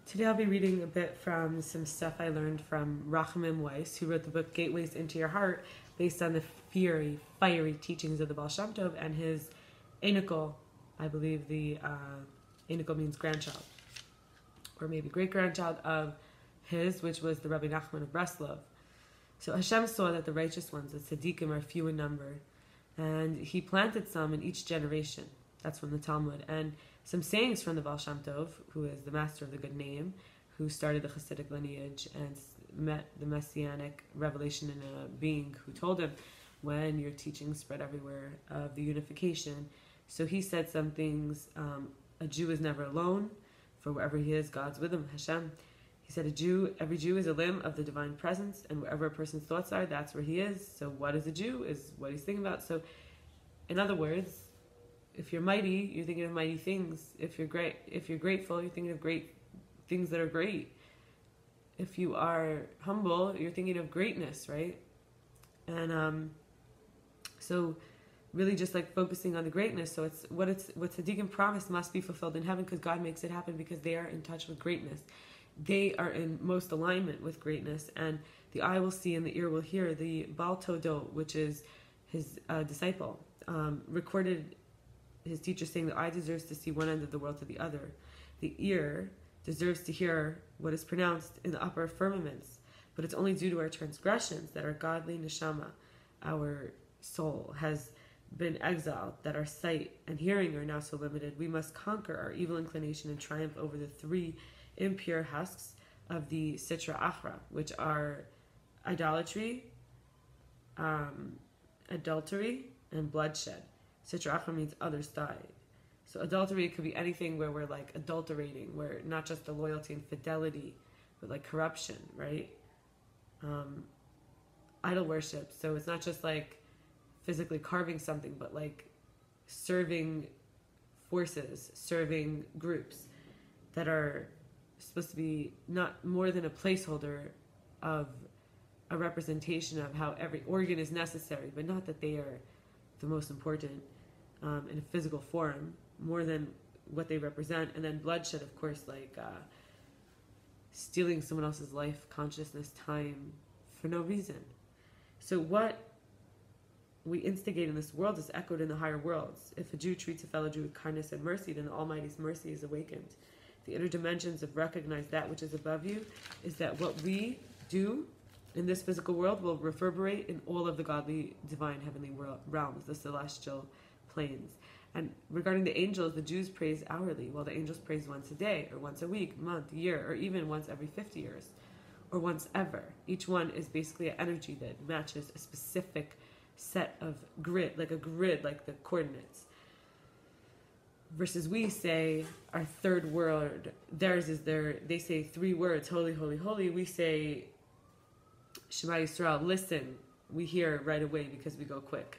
Today I'll be reading a bit from some stuff I learned from Rachamim Weiss, who wrote the book Gateways into Your Heart, based on the fiery teachings of the Baal Shem Tov and his Einikel. I believe the Einikel means grandchild, or maybe great-grandchild of his, which was the Rabbi Nachman of Breslov. So Hashem saw that the righteous ones, the tzaddikim, are few in number, and he planted some in each generation. That's from the Talmud. And some sayings from the Baal Shem Tov, who is the master of the good name, who started the Hasidic lineage and met the Messianic revelation in a being who told him, when your teachings spread everywhere, of the unification. So he said some things, a Jew is never alone, for wherever he is, God's with him, Hashem. He said every Jew is a limb of the divine presence, and wherever a person's thoughts are, that's where he is. So what is a Jew is what he's thinking about. So in other words, if you're mighty, you're thinking of mighty things. If you're grateful, you're thinking of great things that are great. If you are humble, you're thinking of greatness, right? And so really just like focusing on the greatness. So it's what tzaddikim promised must be fulfilled in heaven, because God makes it happen, because they are in touch with greatness. They are in most alignment with greatness, and the eye will see and the ear will hear. The Baal Todo, which is his disciple, recorded his teacher saying the eye deserves to see one end of the world to the other. The ear deserves to hear what is pronounced in the upper firmaments, but it's only due to our transgressions that our godly neshama, our soul, has been exiled, that our sight and hearing are now so limited. We must conquer our evil inclination and triumph over the three impure husks of the Sitra Achra, which are idolatry, adultery, and bloodshed. Sitra Achra means others died. So adultery could be anything where we're like adulterating, where not just the loyalty and fidelity, but like corruption, right? Idol worship. So it's not just like physically carving something, but like serving forces, serving groups that are supposed to be not more than a placeholder of a representation of how every organ is necessary, but not that they are the most important in a physical form, more than what they represent. And then bloodshed, of course, like stealing someone else's life, consciousness, time, for no reason. So what we instigate in this world is echoed in the higher worlds. If a Jew treats a fellow Jew with kindness and mercy, then the Almighty's mercy is awakened. The inner dimensions of recognize that which is above you is that what we do in this physical world will reverberate in all of the godly, divine, heavenly realms, the celestial planes. And regarding the angels, the Jews praise hourly, while the angels praise once a day, or once a week, month, year, or even once every 50 years, or once ever. Each one is basically an energy that matches a specific set of grid, like the coordinates. Versus we say our third word, theirs is they say 3 words, holy, holy, holy. We say Shema Yisrael, listen. We hear right away because we go quick.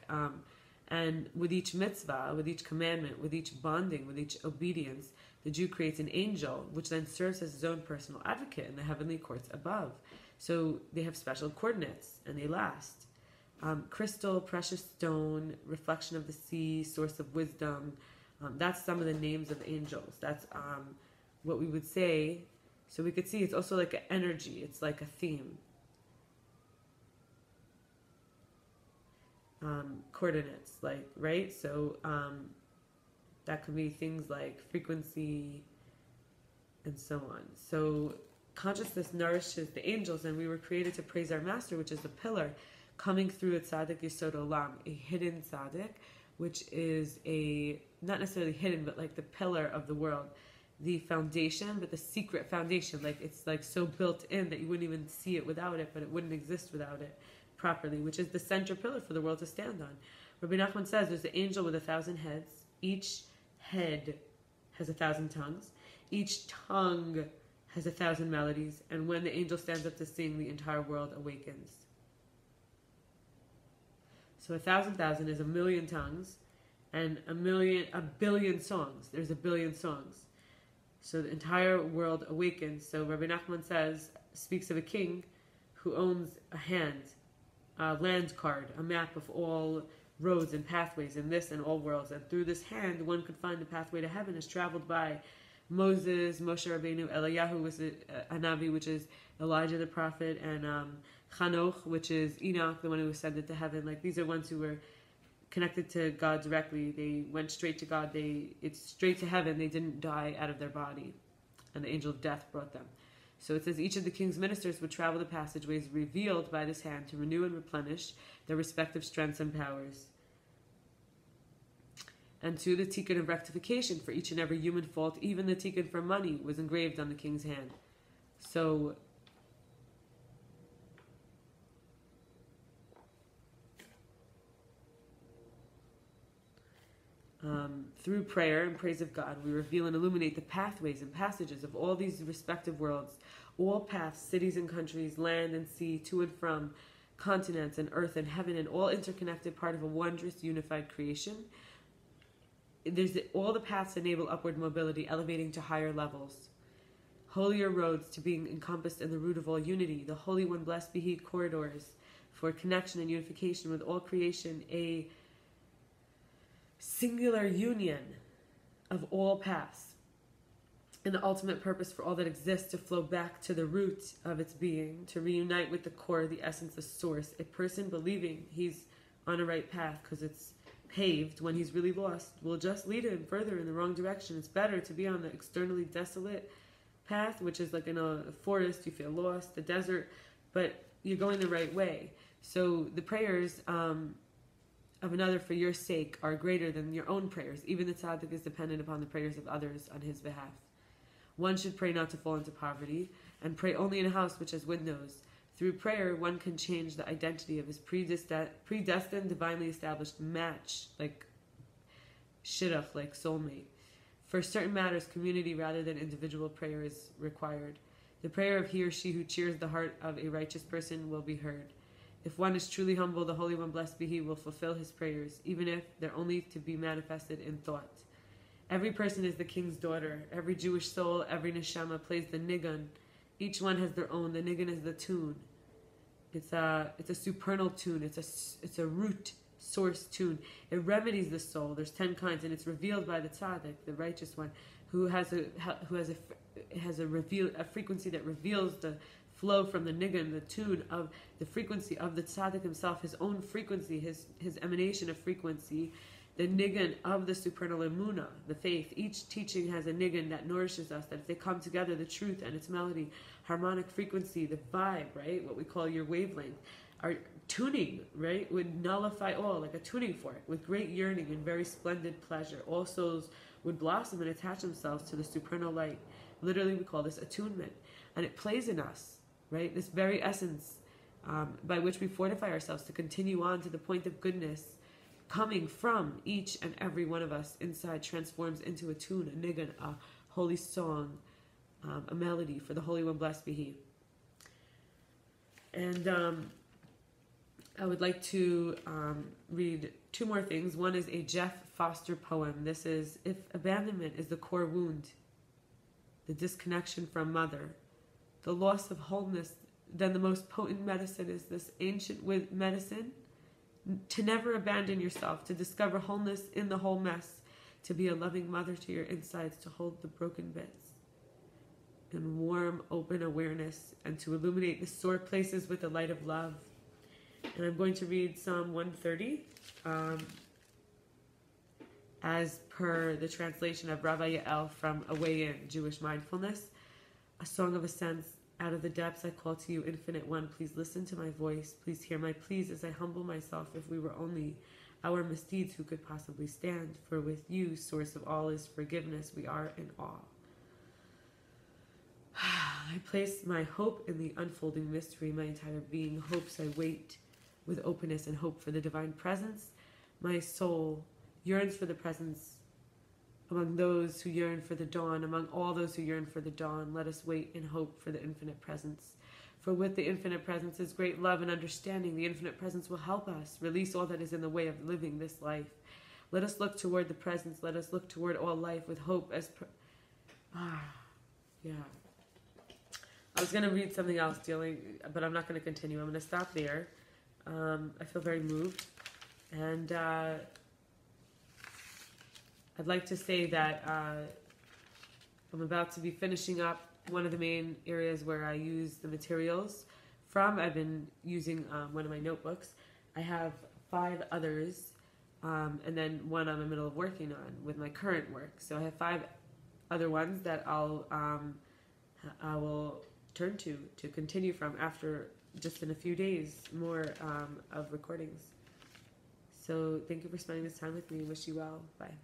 And with each mitzvah, with each commandment, with each bonding, with each obedience, the Jew creates an angel, which then serves as his own personal advocate in the heavenly courts above. So they have special coordinates, and they last. Crystal, precious stone, reflection of the sea, source of wisdom. That's some of the names of angels. That's what we would say. So we could see it's also like an energy. It's like a theme. Coordinates, like, right? So that could be things like frequency and so on. So consciousness nourishes the angels, and we were created to praise our master, which is the pillar coming through a tzaddik yesod olam, a hidden tzaddik, which is not necessarily hidden, but like the pillar of the world, the foundation, but the secret foundation. Like it's like so built in that you wouldn't even see it without it, but it wouldn't exist without it properly, which is the center pillar for the world to stand on. Rabbi Nachman says there's an angel with 1,000 heads. Each head has 1,000 tongues. Each tongue has 1,000 melodies. And when the angel stands up to sing, the entire world awakens. So 1,000,000 is 1,000,000 tongues, and a billion songs. There's 1 billion songs. So the entire world awakens. So Rabbi Nachman speaks of a king who owns a land card, a map of all roads and pathways in this and all worlds. And through this hand, one could find the pathway to heaven is traveled by Moses, Moshe Rabbeinu, Eliyahu was a Navi, which is Elijah the prophet, and Chanoch, which is Enoch, the one who ascended to heaven. Like, these are ones who were connected to God directly. They went straight to God. It's straight to heaven. They didn't die out of their body, and the angel of death brought them. So it says each of the king's ministers would travel the passageways revealed by this hand to renew and replenish their respective strengths and powers. And to the tikkun of rectification for each and every human fault, even the tikkun for money, was engraved on the king's hand. So through prayer and praise of God, we reveal and illuminate the pathways and passages of all these respective worlds, all paths, cities and countries, land and sea, to and from, continents and earth and heaven, and all interconnected, part of a wondrous unified creation. All the paths enable upward mobility, elevating to higher levels. Holier roads to being encompassed in the root of all unity. The Holy One, blessed be He, corridors for connection and unification with all creation, a singular union of all paths, and the ultimate purpose for all that exists to flow back to the root of its being, to reunite with the core, the essence, the source. A person believing he's on a right path because it's paved when he's really lost will just lead him further in the wrong direction. It's better to be on the externally desolate path, which is like in a forest, you feel lost, the desert, but you're going the right way. So the prayers of another for your sake are greater than your own prayers. Even the tzaddik is dependent upon the prayers of others on his behalf. One should pray not to fall into poverty, and pray only in a house which has windows. Through prayer, one can change the identity of his predestined, divinely established match, like shidduch, like soulmate. For certain matters, community rather than individual prayer is required. The prayer of he or she who cheers the heart of a righteous person will be heard. If one is truly humble, the Holy One, blessed be He, will fulfill his prayers, even if they're only to be manifested in thought. Every person is the king's daughter. Every Jewish soul, every neshama plays the nigun. Each one has their own. The nigun is the tune. It's a supernal tune. It's a root source tune. It remedies the soul. There's 10 kinds, and it's revealed by the tzaddik, the righteous one, who has a frequency that reveals the flow from the nigun, the tune of the frequency of the tzaddik himself, his own frequency, his emanation of frequency, the nigun of the supernal emunah, the faith. Each teaching has a nigun that nourishes us, that if they come together, the truth and its melody, harmonic frequency, the vibe, right, what we call your wavelength, our tuning, right, would nullify all, like a tuning fork, with great yearning and very splendid pleasure. All souls would blossom and attach themselves to the supernal light. Literally, we call this attunement. And it plays in us, right, this very essence by which we fortify ourselves to continue on to the point of goodness, coming from each and every one of us inside, transforms into a tune, a nigun, a holy song, a melody for the Holy One, blessed be He. And I would like to read two more things. One is a Jeff Foster poem. This is, if abandonment is the core wound, the disconnection from mother, the loss of wholeness, then the most potent medicine is this ancient medicine, to never abandon yourself, to discover wholeness in the whole mess, to be a loving mother to your insides, to hold the broken bits in warm, open awareness, and to illuminate the sore places with the light of love. And I'm going to read Psalm 130 as per the translation of Rabbi Yael from A Way In, Jewish Mindfulness, a song of ascents. Out of the depths I call to you, Infinite One. Please listen to my voice. Please hear my pleas as I humble myself. If we were only our misdeeds, who could possibly stand? For with you, source of all, is forgiveness. We are in awe. I place my hope in the unfolding mystery. My entire being hopes. I wait with openness and hope for the divine presence. My soul yearns for the presence among those who yearn for the dawn, among all those who yearn for the dawn. Let us wait in hope for the infinite presence. For with the infinite presence is great love and understanding. The infinite presence will help us release all that is in the way of living this life. Let us look toward the presence. Let us look toward all life with hope as yeah. I was going to read something else but I'm not going to continue. I'm going to stop there. I feel very moved. And I'd like to say that I'm about to be finishing up one of the main areas where I use the materials from. I've been using one of my notebooks. I have 5 others, and then one I'm in the middle of working on with my current work. So I have 5 other ones that I will turn to continue from after just in a few days more of recordings. So thank you for spending this time with me. Wish you well. Bye.